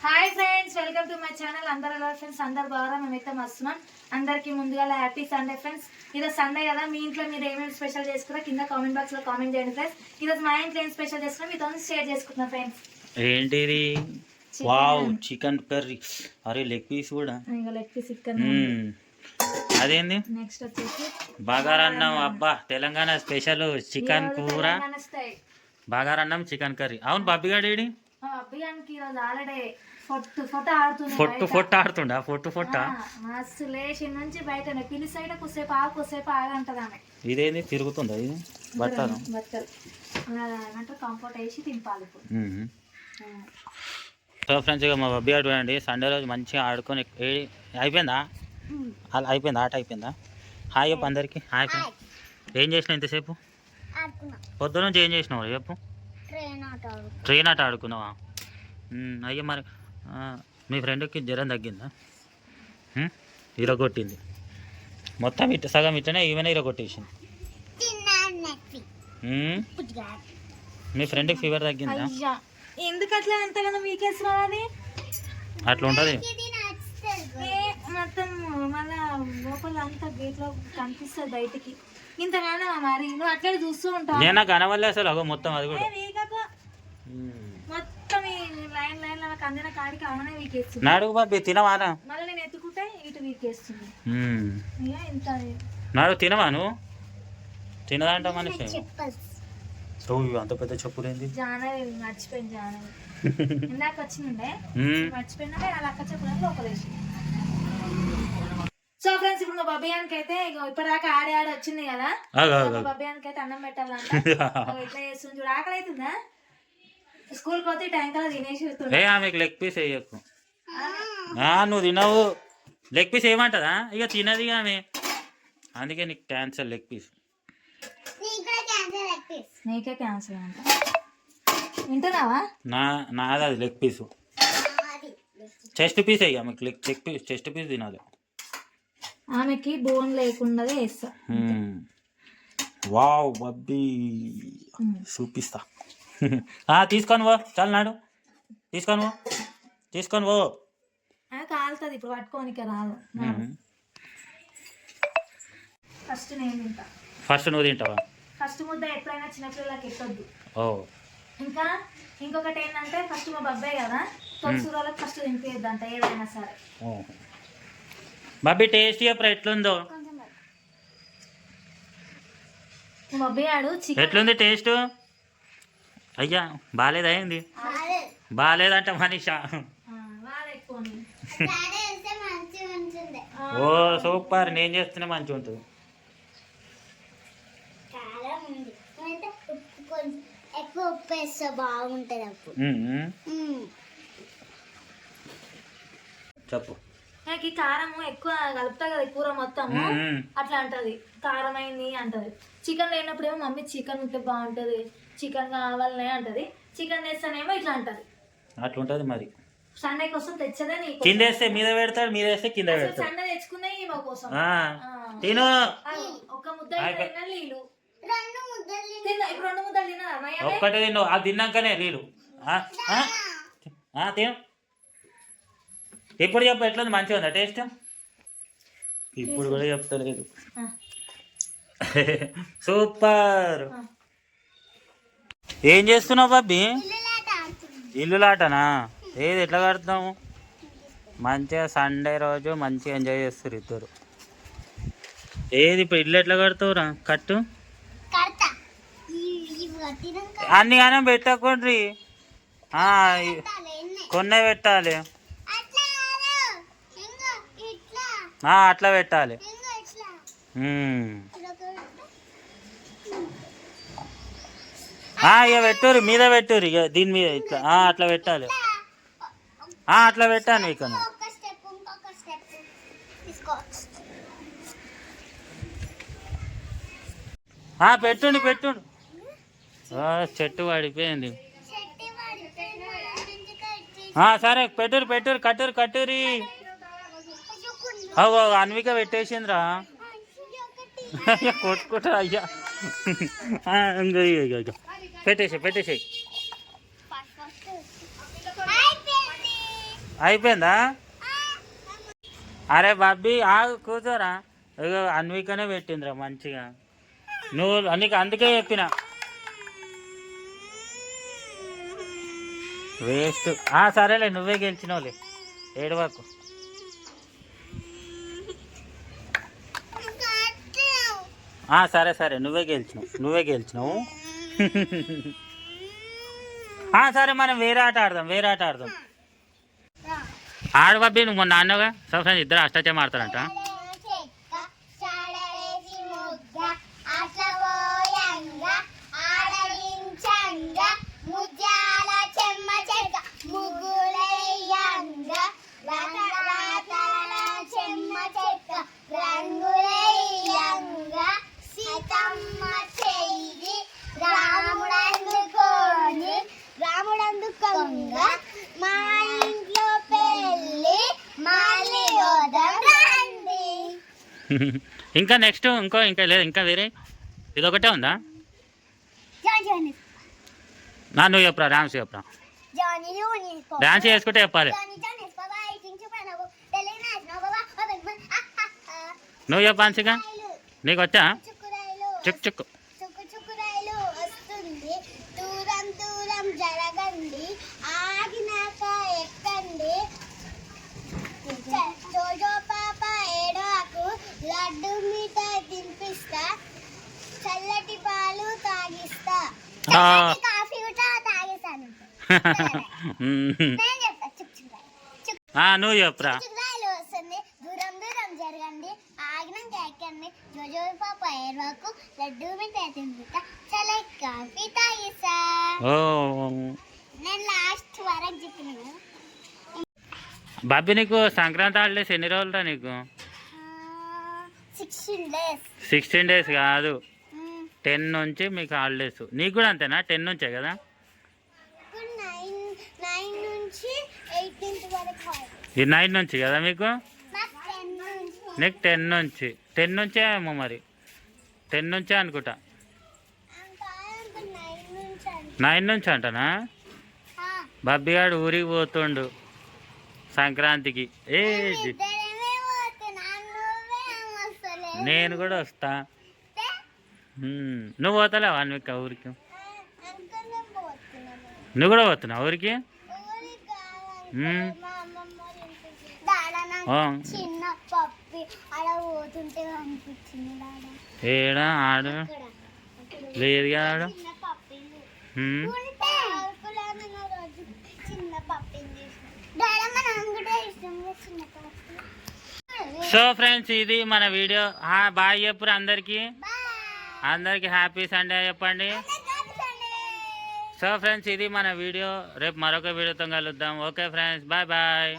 Hi friends, welcome to my channel. అందరు ఎలా friends? అందరు బాగా మేమైతే వస్తున్నాం. అందరికి ముందుగా హ్యాపీ సండే ఫ్రెండ్స్. ఈరోజు సండే కదా, మీ ఇంట్లో మీరు ఏమేమి స్పెషల్ చేసుకున్నా కింద కామెంట్ బాక్స్ లో కామెంట్ చేయండి ఫ్రెండ్స్. ఈరోజు మా ఇంట్లో ఏం స్పెషల్ చేసుకున్నా మీతో షేర్ చేసుకుంటున్నా ఫ్రెండ్స్. ఏంటిది? Wow, chicken curry. అరే లెగ్ పీస్ కూడా. ఇంకా లెగ్ పీస్ చికెన్. అదేంది? నెక్స్ట్ వచ్చేసి బగారన్నం. అబ్బా, తెలంగాణ స్పెషల్ చికెన్ కూర, బగారన్నం, చికెన్ కర్రీ. అవును, బబ్బిగాడేడి? అబ్బిగానికి ఈరోజు ఆల్రెడీ ఫొట్టు ఆడుతుండా? ఫొట్టు మస్తు లేచి నుంచి బయట పిలిసైడ్ కొద్దిసేపు ఆగు కొద్దిసేపు ఆగంటది ఆమె. ఇదేంది తిరుగుతుందా? ఇది బట్టలు కంఫర్ట్ వేసి తింపాలి. సో ఫ్రెండ్స్, ఇక మా బబ్బీ ఆడు అండి సండే రోజు మంచిగా ఆడుకొని అయిపోయిందా? అయిపోయిందా? ఆట అయిపోయిందా? హాయ్ చెప్పు అందరికి. Hi friends. ఏం చేసినావు ఇంతసేపు? పొద్దున నుంచి ఏం చేసినావు చెప్పు. ట్రైన్ ఆట ఆడుకున్నావా? అయ్యో, మరి మీ ఫ్రెండ్కి జ్వరం తగ్గిందా? ఇరగొట్టింది మొత్తం. ఇట్ట సగం ఇట్లనే ఈమెనే ఇరగొట్టేసింది. మీ ఫ్రెండ్కి ఫీవర్ తగ్గిందా? ఎందుకు అట్లా ఎంతగానో మీకేస్తున్నావు? అది అట్లా ఉంటుంది మొత్తం. మళ్ళా లోపల అంతా గేట్లో కనిపిస్తుంది బయటికి. ఇంతగానో మరి నువ్వు అట్లా చూస్తూ ఉంటావు. నేను కనవల్లే అసలు. అగో మొత్తం అది కూడా మొత్తం లైన్ లైన్ నాకు అందిన కాడికి అవనే వీకేస్తుంది. నాడు బాబీ తినవానా? మళ్ళీ నేను ఎత్తుకుంటే ఇటు వీకేస్తుంది. ఇంత నాడు తినవా నువ్వు? తినదంట మనిషి. సో అంత పెద్ద చెప్పులేంది? జానవి మర్చిపోయింది. జానవి ఇందాక వచ్చిండే మర్చిపోయినా వాళ్ళ అక్క చెప్పులని లోపలేసి. సో ఫ్రెండ్స్, ఇప్పుడు మా బబ్బియానికి అయితే ఇప్పటిదాకా ఆడి వచ్చింది కదా, బబ్బియానికి అయితే అన్నం పెట్టాలంట. ఇట్లా చేస్తుంది చూడు. ఆకలి అవుతుందా? స్కూల్కి పోతే టైం కల్లా తినేసి ఆమెకు లెగ్ పీస్ వేయకు. నువ్వు తినవు. లెగ్ పీస్ ఏమంటదా? ఇక తినది ఆమె, అందుకే నీకు క్యాన్సర్. లెగ్ పీస్ నీకే క్యాన్సర్ అంట. వింటున్నావా? నాది అది లెగ్ పీసు. చెస్ట్ పీస్ అయ్యి ఆమెకు. లెగ్ పీస్, చెస్ట్ పీస్ తినాలి. ఆమెకి బోన్ లేకుండా వేస్తా. వావ్ బబ్బీ, చూపిస్తా. తీసుకొని పో. చాలు నాడు, తీసుకొని పో. కాలుతుంది ఇప్పుడు, పట్టుకోనికే రాదు. ఫస్ట్ నేను తింటా. ఫస్ట్ నువ్వు తింటావా? ఫస్ట్ ముద్ద ఎప్పుడైనా చిన్నపిల్లలకి ఎట్టొద్దు. ఇంకా ఇంకొకటి ఏంటంటే, ఫస్ట్ మా బబ్బాయి కదా, తొలసూరాలకు ఫస్ట్ తినిపిద్దంట ఏదైనా సరే. బబ్బీ టేస్ట్ చెప్పరా ఎట్లుందో? ఎట్లుంది టేస్ట్? అయ్యా బాగాలేదా? ఏంది బాగాలేదంట మనిషా? ఓ సూపర్. నేను చేస్తేనే మంచిగా ఉంటుంది. చెప్పు. నాకు ఈ కారం ఎక్కువ కలుపుతా కదా కూర మొత్తము, అట్లా అంటది. కారం అయింది అంటది. చికెన్ లేనప్పుడేమో మమ్మీ చికెన్ ఉంటే బాగుంటది, చికెన్ కావాలనే అంటది. చికెన్ తెస్తానేమో ఇట్లా అంటది. అట్లా ఉంటది మరి. సండే కోసం తెచ్చదే కింద వేస్తే మీద పెడతాడు, మీద వేస్తే కింద పెడతాడు. సండే తెచ్చుకున్నాయి ఈమె కోసం. తిను. ఒక ముద్ద నీళ్ళు, ఇప్పుడు 2 ముద్దలు తిన్నా. ఒక్కటే తిన్నావు, అది తిన్నాకనే నీళ్ళు. తిను. ఇప్పుడు చెప్పు ఎట్లుంది? మంచిగా ఉందా టేస్ట్? ఇప్పుడు కూడా చెప్తలేదు. సూపర్. ఏం చేస్తున్నావు బాబీ? ఇల్లులాటనా? ఏది ఎట్లా కడతాము? మంచిగా సండే రోజు మంచిగా ఎంజాయ్ చేస్తారు ఇద్దరు. ఏది ఇప్పుడు ఇల్లు ఎట్లా కడతావురా? కట్టు. అన్ని కానీ పెట్టకుండ్రి, కొన్నే పెట్టాలి. అట్లా పెట్టాలి. ఇక పెట్టుర్రి, మీద పెట్టుర్రి. ఇక దీని మీద ఇట్లా అట్లా పెట్టాలి. అట్లా పెట్టాను. ఇక పెట్టుండి. చెట్టు పడిపోయింది. సరే పెట్టుర్రి. కట్టుర్రి. అన్విక పెట్టేసిందిరా. కొట్టుకుంటారు అయ్యా. పెట్టేసాయి. అయిపోయిందా? అరే బాబీ ఆగు కూర్చోరా. ఇగో అన్వికనే పెట్టిందిరా మంచిగా. నువ్వు నీకు అందుకే చెప్పిన వేస్ట్. సరేలే నువ్వే గెలిచినవులే, ఏడవకు. సరే సరే నువ్వే గెలిచినావు. సరే మనం వేరే ఆట ఆడదాం. ఆడు బాబీ నువ్వు మొన్న అన్నగా సంవత్సరం ఇద్దరు అష్టాచమ్మ ఆడతారంట. ఇంకా నెక్స్ట్ ఇంకా లేదు, ఇంకా వేరే ఇదొకటే ఉందా? నువ్వు చెప్పరా, డాన్స్ చెప్పరా. డాన్స్ చేసుకుంటే చెప్పాలి. నువ్వు చెప్పాల్సిగా, నీకు వచ్చా? చుక్ చుక్ లడ్డు మిఠాయి తినిపిస్తా, చల్లటి పాలు తాగిస్తా, కాఫీ కూడా తాగిస్తాను. నువ్వు చెప్పరా. వస్తుంది, దూరం దూరం జరగండి, ఆగినాక ఎక్కండి, జోజో పాప ఏడవకు, లడ్డు మిఠాయి తినిపిస్తా, చల్లటి కాఫీ తాగిస్తా. నేను లాస్ట్ వరకు చెప్పిన. బాబీ నీకు సంక్రాంతి హాలిడేస్ ఎన్ని రోజులురా నీకు? 16 days కాదు, 10 నుంచి మీకు హాలిడేస్. నీకు కూడా అంతేనా? 10 నుంచే కదా? 9 నుంచి 18 వరకు. ఇది 9 నుంచి కదా మీకు? నీకు 10 నుంచే ఏమో మరి, 10 నుంచే అనుకుంటా. 9 నుంచి అంటనా? బాబీ గారు ఊరికి పోతుండు సంక్రాంతికి. నేను కూడా వస్తా. నువ్వు పోతలేవా అన్విక ఊరికి? నువ్వు కూడా పోతున్నావు ఊరికి? ఏడా ఆడు లేదు కదా ఆడు. సో ఫ్రెండ్స్ ఇది మన వీడియో. బాయ్ చెప్పురు అందరికి హ్యాపీ సండే చెప్పండి. సో ఫ్రెండ్స్ ఇది మన వీడియో. రేపు మరొక వీడియోతో కలుద్దాం. Okay friends, bye bye.